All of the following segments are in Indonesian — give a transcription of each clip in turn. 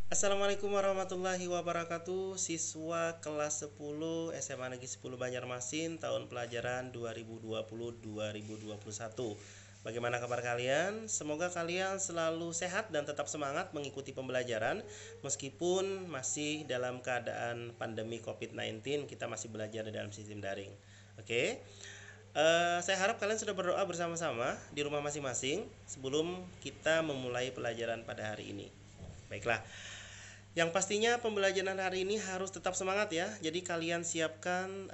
Assalamualaikum warahmatullahi wabarakatuh. Siswa kelas 10 SMA Negeri 10 Banjarmasin tahun pelajaran 2020-2021. Bagaimana kabar kalian? Semoga kalian selalu sehat dan tetap semangat mengikuti pembelajaran meskipun masih dalam keadaan pandemi COVID-19, kita masih belajar dalam sistem daring. Oke. Saya harap kalian sudah berdoa bersama-sama di rumah masing-masing sebelum kita memulai pelajaran pada hari ini. Baiklah. Yang pastinya pembelajaran hari ini harus tetap semangat ya. Jadi kalian siapkan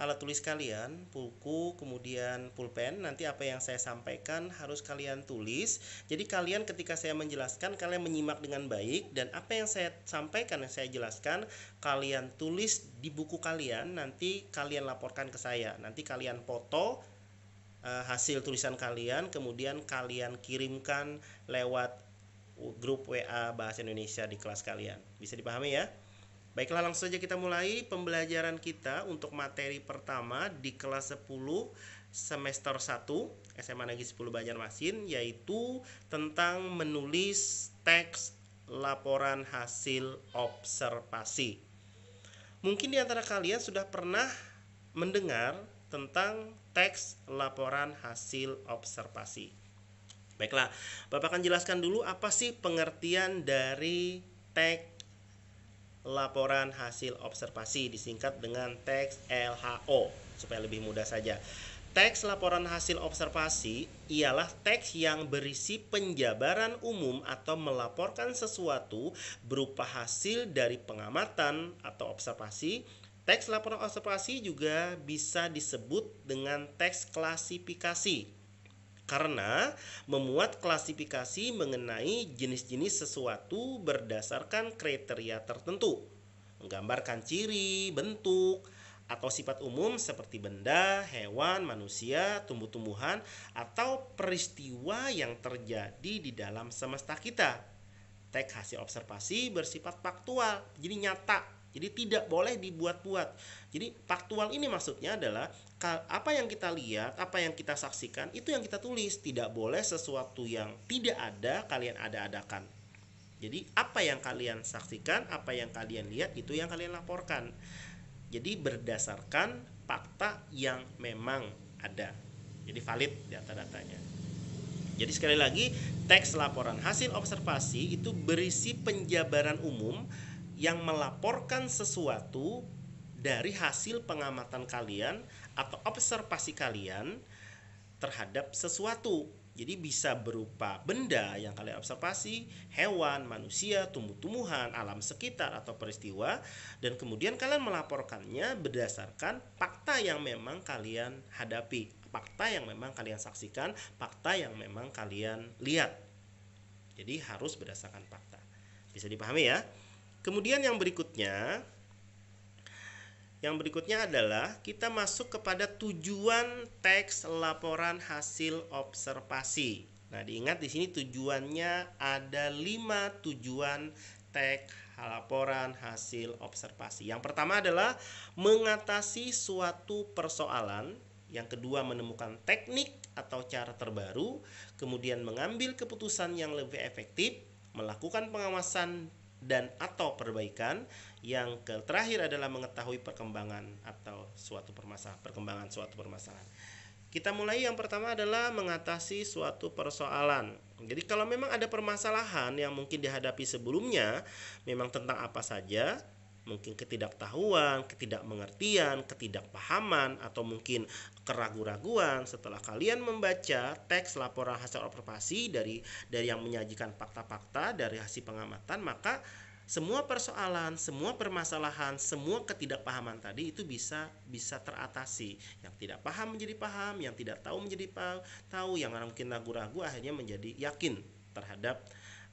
alat tulis kalian, buku, kemudian pulpen. Nanti apa yang saya sampaikan harus kalian tulis. Jadi kalian ketika saya menjelaskan, kalian menyimak dengan baik. Dan apa yang saya sampaikan, yang saya jelaskan, kalian tulis di buku kalian. Nanti kalian laporkan ke saya. Nanti kalian foto hasil tulisan kalian, kemudian kalian kirimkan lewat grup WA Bahasa Indonesia di kelas kalian. Bisa dipahami ya? Baiklah, langsung saja kita mulai pembelajaran kita untuk materi pertama di kelas 10 semester 1 SMA Negeri 10 Banjarmasin, yaitu tentang menulis teks laporan hasil observasi. Mungkin di antara kalian sudah pernah mendengar tentang teks laporan hasil observasi. Baiklah, Bapak akan jelaskan dulu apa sih pengertian dari teks laporan hasil observasi, disingkat dengan teks LHO supaya lebih mudah saja. Teks laporan hasil observasi ialah teks yang berisi penjabaran umum atau melaporkan sesuatu berupa hasil dari pengamatan atau observasi. Teks laporan observasi juga bisa disebut dengan teks klasifikasi karena memuat klasifikasi mengenai jenis-jenis sesuatu berdasarkan kriteria tertentu, menggambarkan ciri, bentuk, atau sifat umum seperti benda, hewan, manusia, tumbuh-tumbuhan, atau peristiwa yang terjadi di dalam semesta kita. Teks hasil observasi bersifat faktual, jadi nyata. Jadi tidak boleh dibuat-buat. Jadi faktual ini maksudnya adalah apa yang kita lihat, apa yang kita saksikan, itu yang kita tulis. Tidak boleh sesuatu yang tidak ada kalian ada-adakan. Jadi apa yang kalian saksikan, apa yang kalian lihat, itu yang kalian laporkan. Jadi berdasarkan fakta yang memang ada. Jadi valid data-datanya. Jadi sekali lagi, teks laporan hasil observasi itu berisi penjabaran umum yang melaporkan sesuatu dari hasil pengamatan kalian atau observasi kalian terhadap sesuatu. Jadi bisa berupa benda yang kalian observasi, hewan, manusia, tumbuh-tumbuhan, alam sekitar atau peristiwa, dan kemudian kalian melaporkannya berdasarkan fakta yang memang kalian hadapi, fakta yang memang kalian saksikan, fakta yang memang kalian lihat. Jadi harus berdasarkan fakta. Bisa dipahami ya? Kemudian yang berikutnya adalah kita masuk kepada tujuan teks laporan hasil observasi. Nah, diingat di sini tujuannya ada 5 tujuan teks laporan hasil observasi. Yang pertama adalah mengatasi suatu persoalan. Yang kedua, menemukan teknik atau cara terbaru. Kemudian mengambil keputusan yang lebih efektif, melakukan pengawasan dan atau perbaikan. Yang terakhir adalah mengetahui perkembangan suatu permasalahan. Kita mulai, yang pertama adalah mengatasi suatu persoalan. Jadi kalau memang ada permasalahan yang mungkin dihadapi sebelumnya, memang tentang apa saja, mungkin ketidaktahuan, ketidakmengertian, ketidakpahaman, atau mungkin keraguan-raguan. Setelah kalian membaca teks laporan hasil observasi dari yang menyajikan fakta-fakta dari hasil pengamatan, maka semua persoalan, semua permasalahan, semua ketidakpahaman tadi itu bisa teratasi. Yang tidak paham menjadi paham, yang tidak tahu menjadi tahu, yang mungkin ragu-ragu akhirnya menjadi yakin terhadap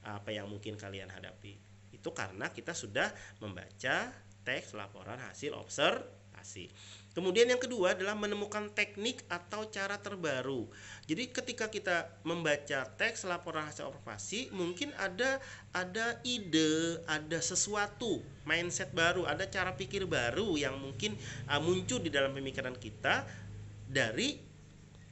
apa yang mungkin kalian hadapi. Itu karena kita sudah membaca teks laporan hasil observasi. Kemudian yang kedua adalah menemukan teknik atau cara terbaru. Jadi ketika kita membaca teks laporan hasil observasi, mungkin ada ide, ada sesuatu, mindset baru, ada cara pikir baru yang mungkin muncul di dalam pemikiran kita dari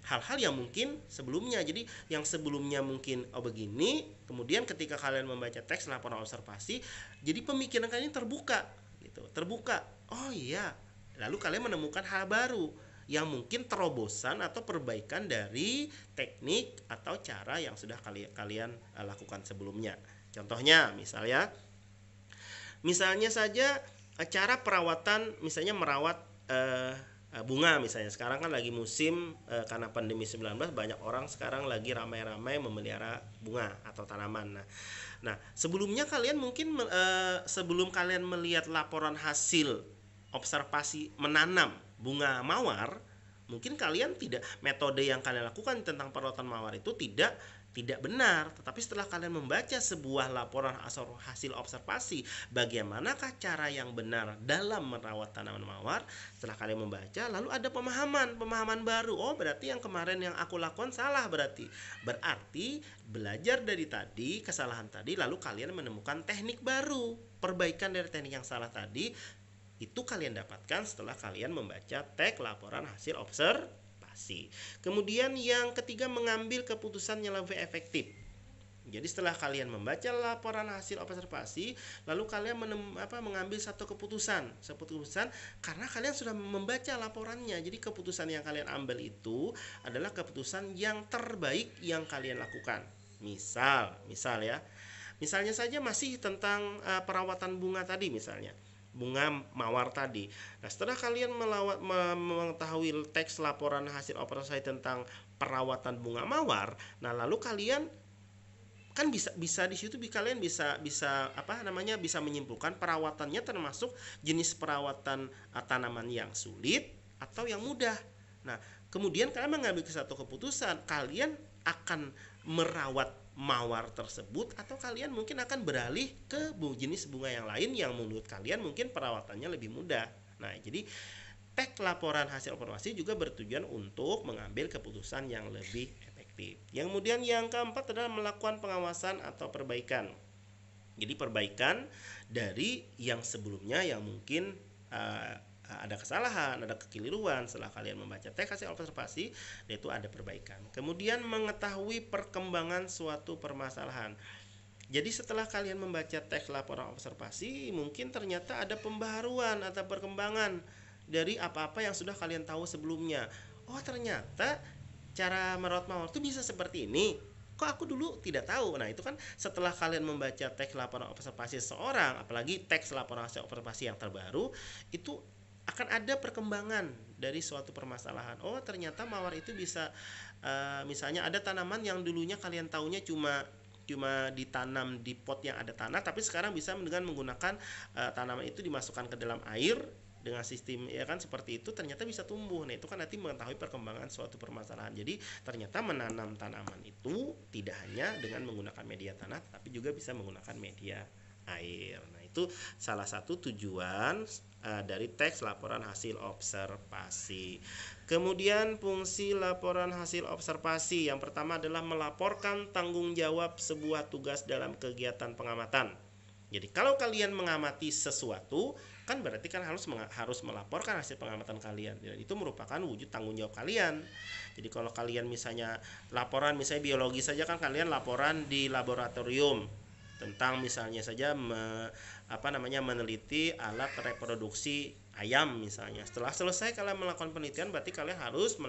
hal-hal yang mungkin sebelumnya. Jadi yang sebelumnya mungkin begini, kemudian ketika kalian membaca teks laporan observasi, jadi pemikiran kalian terbuka gitu, terbuka. Oh iya, lalu kalian menemukan hal baru yang mungkin terobosan atau perbaikan dari teknik atau cara yang sudah kalian lakukan sebelumnya. Contohnya misalnya saja cara perawatan, misalnya merawat bunga. Misalnya sekarang kan lagi musim karena pandemi 19, banyak orang sekarang lagi ramai-ramai memelihara bunga atau tanaman. Nah, sebelumnya kalian mungkin sebelum kalian melihat laporan hasil observasi menanam bunga mawar, mungkin kalian tidak, metode yang kalian lakukan tentang perawatan mawar itu tidak benar. Tetapi setelah kalian membaca sebuah laporan hasil observasi, bagaimanakah cara yang benar dalam merawat tanaman mawar, setelah kalian membaca, lalu ada pemahaman baru. Oh, berarti yang kemarin yang aku lakukan salah, berarti belajar dari tadi, kesalahan tadi, lalu kalian menemukan teknik baru, perbaikan dari teknik yang salah tadi. Itu kalian dapatkan setelah kalian membaca teks laporan hasil observasi. Kemudian yang ketiga, mengambil keputusan yang lebih efektif. Jadi setelah kalian membaca laporan hasil observasi, lalu kalian mengambil satu keputusan karena kalian sudah membaca laporannya. Jadi keputusan yang kalian ambil itu adalah keputusan yang terbaik yang kalian lakukan. Misalnya saja masih tentang perawatan bunga tadi, misalnya bunga mawar tadi. Nah, setelah kalian mengetahui teks laporan hasil observasi tentang perawatan bunga mawar, nah lalu kalian kan bisa di situ kalian bisa menyimpulkan perawatannya, termasuk jenis perawatan tanaman yang sulit atau yang mudah. Nah, kemudian kalian mengambil satu keputusan, kalian akan merawat mawar tersebut atau kalian mungkin akan beralih ke jenis bunga yang lain yang menurut kalian mungkin perawatannya lebih mudah. Nah, jadi teks laporan hasil observasi juga bertujuan untuk mengambil keputusan yang lebih efektif. Yang kemudian yang keempat adalah melakukan pengawasan atau perbaikan. Jadi perbaikan dari yang sebelumnya yang mungkin ada kesalahan, ada kekeliruan. Setelah kalian membaca teks hasil observasi, yaitu ada perbaikan. Kemudian mengetahui perkembangan suatu permasalahan. Jadi setelah kalian membaca teks laporan observasi, mungkin ternyata ada pembaharuan atau perkembangan dari apa-apa yang sudah kalian tahu sebelumnya. Oh, ternyata cara merawat mawar itu bisa seperti ini. Kok aku dulu tidak tahu. Nah, itu kan setelah kalian membaca teks laporan observasi seseorang, apalagi teks laporan hasil observasi yang terbaru, itu akan ada perkembangan dari suatu permasalahan. Oh, ternyata mawar itu bisa misalnya ada tanaman yang dulunya kalian taunya cuma ditanam di pot yang ada tanah, tapi sekarang bisa dengan menggunakan tanaman itu dimasukkan ke dalam air dengan sistem seperti itu, ternyata bisa tumbuh. Nah, itu kan nanti mengetahui perkembangan suatu permasalahan. Jadi ternyata menanam tanaman itu tidak hanya dengan menggunakan media tanah, tapi juga bisa menggunakan media air. Nah, itu salah satu tujuan dari teks laporan hasil observasi. Kemudian fungsi laporan hasil observasi yang pertama adalah melaporkan tanggung jawab sebuah tugas dalam kegiatan pengamatan. Jadi kalau kalian mengamati sesuatu, kan berarti kan harus melaporkan hasil pengamatan kalian. Dan itu merupakan wujud tanggung jawab kalian. Jadi kalau kalian misalnya laporan, misalnya biologi saja kan kalian laporan di laboratorium tentang misalnya saja meneliti alat reproduksi ayam misalnya. Setelah selesai kalian melakukan penelitian, berarti kalian harus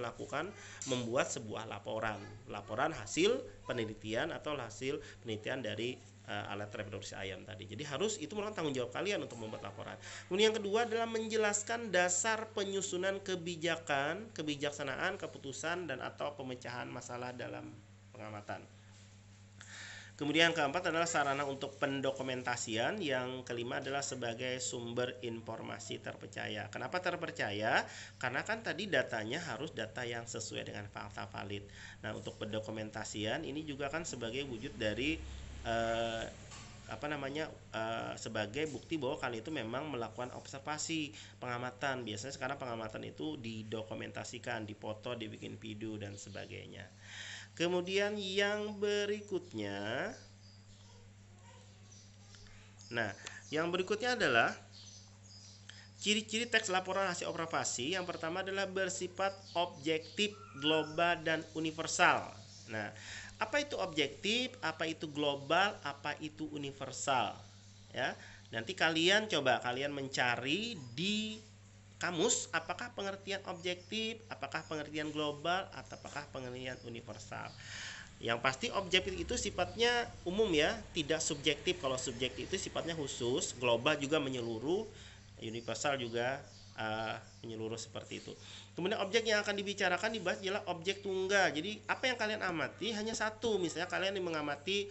membuat sebuah laporan hasil penelitian atau hasil penelitian dari alat reproduksi ayam tadi. Jadi itu merupakan tanggung jawab kalian untuk membuat laporan. Kemudian yang kedua adalah menjelaskan dasar penyusunan kebijaksanaan, keputusan dan atau pemecahan masalah dalam pengamatan. Kemudian yang keempat adalah sarana untuk pendokumentasian. Yang kelima adalah sebagai sumber informasi terpercaya. Kenapa terpercaya? Karena kan tadi datanya harus data yang sesuai dengan fakta valid. Nah, untuk pendokumentasian ini juga kan sebagai wujud dari sebagai bukti bahwa kalian itu memang melakukan observasi pengamatan. Biasanya sekarang pengamatan itu didokumentasikan, dipoto, dibikin video dan sebagainya. Kemudian yang berikutnya adalah Ciri-ciri teks laporan hasil observasi yang pertama adalah bersifat objektif, global, dan universal. Nah, apa itu objektif, apa itu global, apa itu universal? Ya, nanti kalian mencari di kamus apakah pengertian objektif, apakah pengertian global, atau apakah pengertian universal. Yang pasti objektif itu sifatnya umum ya, tidak subjektif. Kalau subjektif itu sifatnya khusus, global juga menyeluruh, universal juga menyeluruh seperti itu. Kemudian objek yang akan dibahas adalah objek tunggal. Jadi apa yang kalian amati hanya satu. Misalnya kalian mengamati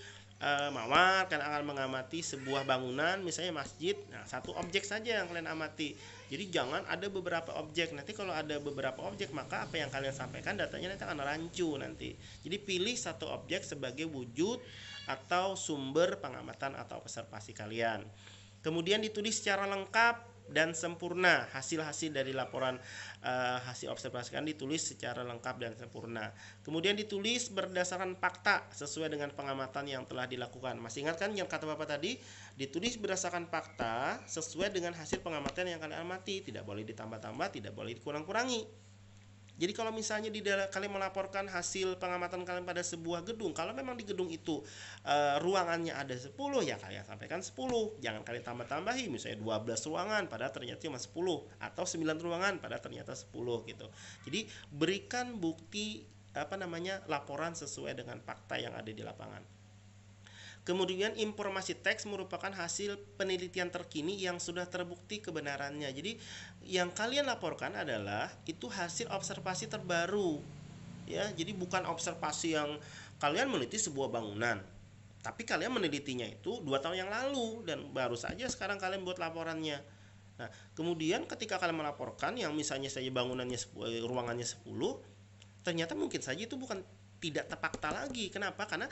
mawar, kalian akan mengamati sebuah bangunan, misalnya masjid. Nah, satu objek saja yang kalian amati. Jadi jangan ada beberapa objek. Nanti kalau ada beberapa objek, maka apa yang kalian sampaikan datanya nanti akan rancu nanti. Jadi pilih satu objek sebagai wujud atau sumber pengamatan atau observasi kalian. Kemudian ditulis secara lengkap dan sempurna. Hasil-hasil dari laporan hasil observasi kan ditulis secara lengkap dan sempurna. Kemudian ditulis berdasarkan fakta sesuai dengan pengamatan yang telah dilakukan. Masih ingat kan yang kata Bapak tadi? Ditulis berdasarkan fakta sesuai dengan hasil pengamatan yang kalian amati. Tidak boleh ditambah-tambah, tidak boleh dikurang-kurangi. Jadi kalau misalnya kalian melaporkan hasil pengamatan kalian pada sebuah gedung, kalau memang di gedung itu ruangannya ada 10, ya kalian sampaikan 10. Jangan kalian tambah-tambahi, misalnya 12 ruangan pada ternyata cuma 10, atau 9 ruangan pada ternyata 10 gitu. Jadi berikan bukti laporan sesuai dengan fakta yang ada di lapangan. Kemudian informasi teks merupakan hasil penelitian terkini yang sudah terbukti kebenarannya. Jadi yang kalian laporkan adalah itu hasil observasi terbaru. Ya, jadi bukan observasi yang kalian meneliti sebuah bangunan, tapi kalian menelitinya itu 2 tahun yang lalu dan baru saja sekarang kalian buat laporannya. Nah, kemudian ketika kalian melaporkan yang misalnya saja bangunannya ruangannya 10, ternyata mungkin saja itu bukan tidak tepat lagi. Kenapa? Karena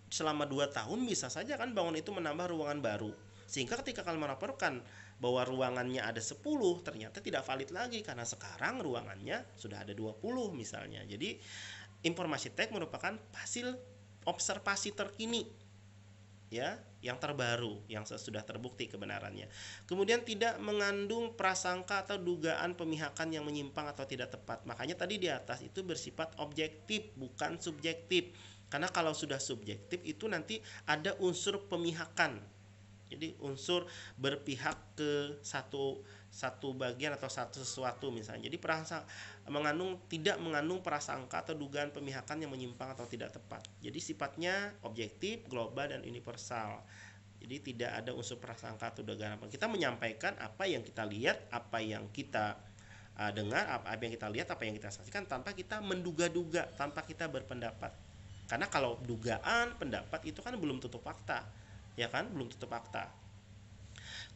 selama 2 tahun bisa saja kan bangunan itu menambah ruangan baru. Sehingga ketika kalian melaporkan bahwa ruangannya ada 10, ternyata tidak valid lagi karena sekarang ruangannya sudah ada 20 misalnya. Jadi informasi teks merupakan hasil observasi terkini ya, yang terbaru, yang sudah terbukti kebenarannya. Kemudian tidak mengandung prasangka atau dugaan pemihakan yang menyimpang atau tidak tepat. Makanya tadi di atas itu bersifat objektif, bukan subjektif. Karena kalau sudah subjektif itu nanti ada unsur pemihakan. Jadi unsur berpihak ke satu bagian atau satu sesuatu misalnya. Jadi tidak mengandung prasangka atau dugaan pemihakan yang menyimpang atau tidak tepat. Jadi sifatnya objektif, global, dan universal. Jadi tidak ada unsur prasangka atau dugaan apa. Kita menyampaikan apa yang kita lihat, apa yang kita dengar, apa yang kita lihat, apa yang kita saksikan, tanpa kita menduga-duga, tanpa kita berpendapat. Karena kalau dugaan, pendapat itu kan belum tentu fakta, ya kan? Belum tentu fakta.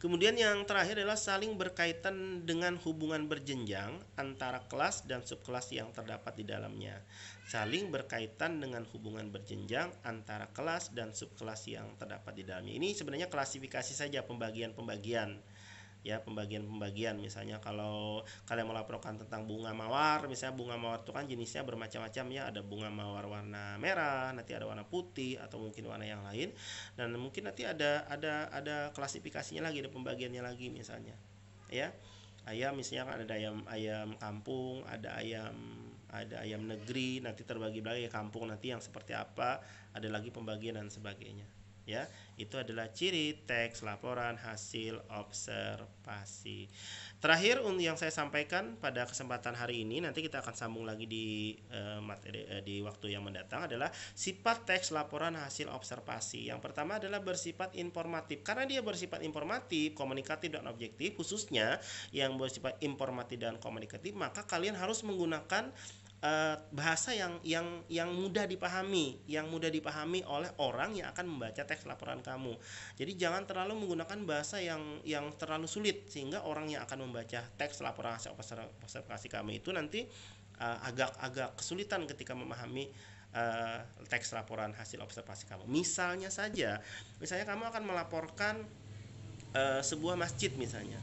Kemudian yang terakhir adalah saling berkaitan dengan hubungan berjenjang antara kelas dan subkelas yang terdapat di dalamnya. Saling berkaitan dengan hubungan berjenjang antara kelas dan subkelas yang terdapat di dalamnya. Ini sebenarnya klasifikasi saja, pembagian-pembagian. Ya, pembagian misalnya kalau kalian melaporkan tentang bunga mawar, misalnya bunga mawar itu kan jenisnya bermacam-macam ya, ada bunga mawar warna merah, nanti ada warna putih atau mungkin warna yang lain, dan mungkin nanti ada klasifikasinya lagi, ada pembagiannya lagi misalnya ya. Ayam misalnya kan ada ayam kampung, ada ayam negeri, nanti terbagi lagi kampung nanti yang seperti apa, ada lagi pembagian dan sebagainya. Ya, itu adalah ciri teks laporan hasil observasi. Terakhir yang saya sampaikan pada kesempatan hari ini, nanti kita akan sambung lagi di materi di waktu yang mendatang, adalah sifat teks laporan hasil observasi. Yang pertama adalah bersifat informatif. Karena dia bersifat informatif, komunikatif, dan objektif, khususnya yang bersifat informatif dan komunikatif, maka kalian harus menggunakan bahasa yang mudah dipahami oleh orang yang akan membaca teks laporan kamu. Jadi jangan terlalu menggunakan bahasa yang terlalu sulit sehingga orang yang akan membaca teks laporan hasil observasi kamu itu nanti agak kesulitan ketika memahami teks laporan hasil observasi kamu. Misalnya kamu akan melaporkan sebuah masjid misalnya.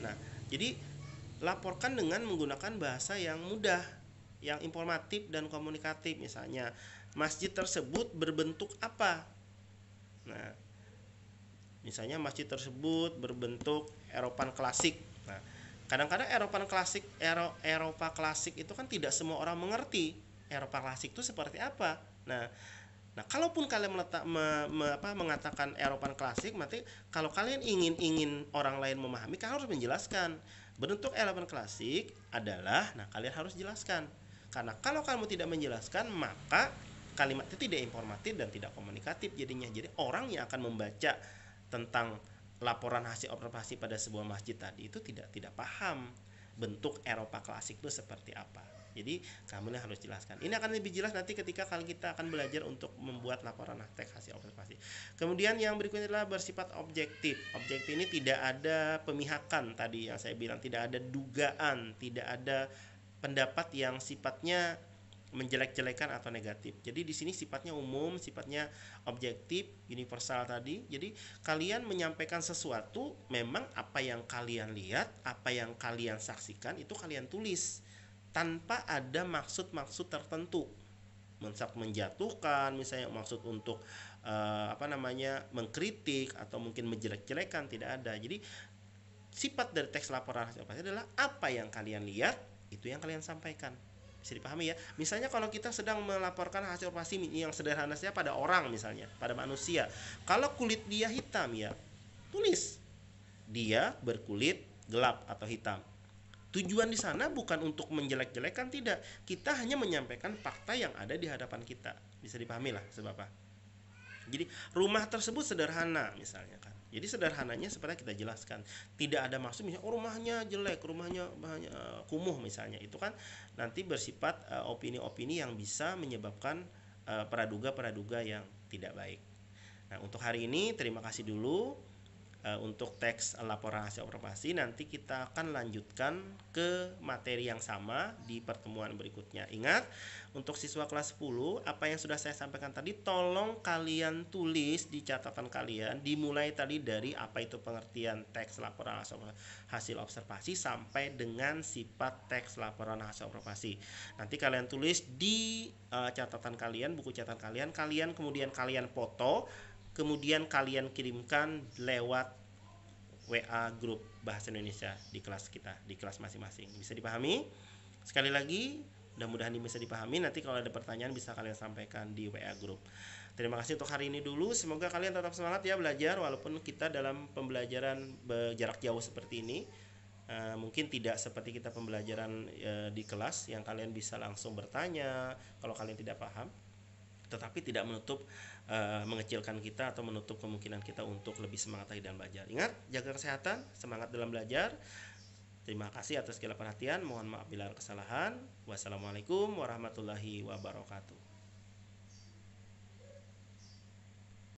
Nah, jadi laporkan dengan menggunakan bahasa yang mudah, yang informatif dan komunikatif. Misalnya, masjid tersebut berbentuk apa? Nah, Misalnya masjid tersebut berbentuk Eropa klasik. Nah, kadang-kadang Eropa klasik itu kan tidak semua orang mengerti Eropa klasik itu seperti apa. Nah, kalaupun kalian mengatakan Eropa klasik, berarti kalau kalian ingin orang lain memahami, kalian harus menjelaskan bentuk Eropa klasik adalah. Nah, kalian harus jelaskan. Karena kalau kamu tidak menjelaskan, maka kalimat itu tidak informatif dan tidak komunikatif jadinya. Jadi orang yang akan membaca tentang laporan hasil observasi pada sebuah masjid tadi itu tidak paham bentuk Eropa klasik itu seperti apa. Jadi kamu harus jelaskan. Ini akan lebih jelas nanti ketika kita akan belajar untuk membuat laporan teks hasil observasi. Kemudian yang berikutnya adalah bersifat objektif. Objektif ini tidak ada pemihakan tadi yang saya bilang, tidak ada dugaan, tidak ada pendapat yang sifatnya menjelek-jelekan atau negatif. Jadi di sini sifatnya umum, sifatnya objektif, universal tadi. Jadi kalian menyampaikan sesuatu, memang apa yang kalian lihat, apa yang kalian saksikan itu kalian tulis tanpa ada maksud-maksud tertentu. Menjatuhkan, misalnya maksud untuk mengkritik atau mungkin menjelek-jelekan, tidak ada. Jadi sifat dari teks laporan hasil observasi adalah apa yang kalian lihat, itu yang kalian sampaikan. Bisa dipahami ya. Misalnya kalau kita sedang melaporkan hasil observasi yang sederhana saja pada orang, misalnya pada manusia, kalau kulit dia hitam, ya tulis dia berkulit gelap atau hitam. Tujuan di sana bukan untuk menjelek-jelekan, tidak. Kita hanya menyampaikan fakta yang ada di hadapan kita. Bisa dipahami lah sebab apa. Jadi rumah tersebut sederhana misalnya kan. Jadi sederhananya seperti kita jelaskan, tidak ada maksud misalnya rumahnya jelek, rumahnya kumuh misalnya. Itu kan nanti bersifat opini-opini yang bisa menyebabkan praduga-praduga yang tidak baik. Nah, untuk hari ini terima kasih dulu untuk teks laporan hasil observasi. Nanti kita akan lanjutkan ke materi yang sama di pertemuan berikutnya. Ingat, untuk siswa kelas 10, apa yang sudah saya sampaikan tadi tolong kalian tulis di catatan kalian, dimulai tadi dari apa itu pengertian teks laporan hasil observasi sampai dengan sifat teks laporan hasil observasi. Nanti kalian tulis di catatan kalian, buku catatan kalian kemudian kalian foto, kemudian kalian kirimkan lewat WA grup Bahasa Indonesia di kelas kita, di kelas masing-masing. Bisa dipahami? Sekali lagi, mudah-mudahan ini bisa dipahami. Nanti kalau ada pertanyaan bisa kalian sampaikan di WA grup. Terima kasih untuk hari ini dulu. Semoga kalian tetap semangat ya belajar, walaupun kita dalam pembelajaran jarak jauh seperti ini. Mungkin tidak seperti kita pembelajaran di kelas yang kalian bisa langsung bertanya kalau kalian tidak paham. Tetapi tidak menutup mengecilkan kita atau menutup kemungkinan kita untuk lebih semangat lagi dalam belajar. Ingat, jaga kesehatan, semangat dalam belajar. Terima kasih atas segala perhatian. Mohon maaf bila ada kesalahan. Wassalamualaikum warahmatullahi wabarakatuh.